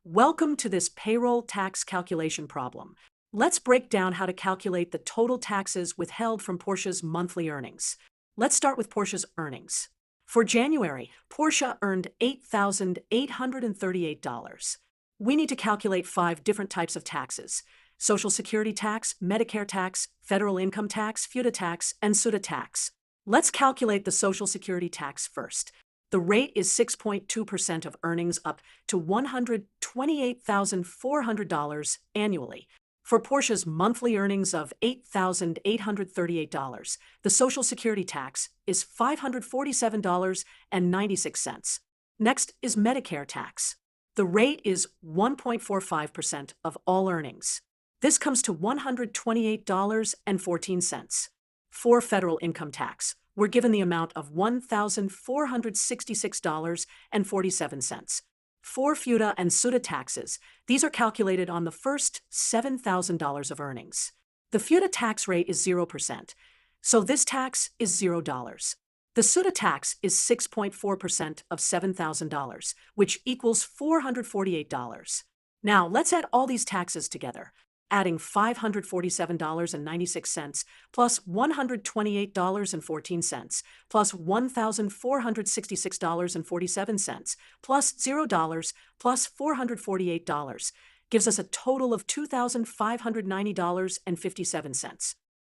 Welcome to this payroll tax calculation problem. Let's break down how to calculate the total taxes withheld from Portia's monthly earnings. Let's start with Portia's earnings. For January, Portia earned $8,838. We need to calculate 5 different types of taxes: Social Security tax, Medicare tax, federal income tax, FUTA tax, and SUTA tax. Let's calculate the Social Security tax first. The rate is 6.2% of earnings up to $128,400 annually. For Portia's monthly earnings of $8,838, the Social Security tax is $547.96. Next is Medicare tax. The rate is 1.45% of all earnings. This comes to $128.14. For federal income tax, we're given the amount of $1,466.47. For FUTA and SUTA taxes, these are calculated on the first $7,000 of earnings. The FUTA tax rate is 0%, so this tax is $0. The SUTA tax is 6.4% of $7,000, which equals $448. Now, let's add all these taxes together, adding $547.96 plus $128.14 plus $1,466.47 plus $0 plus $448 gives us a total of $2,590.57.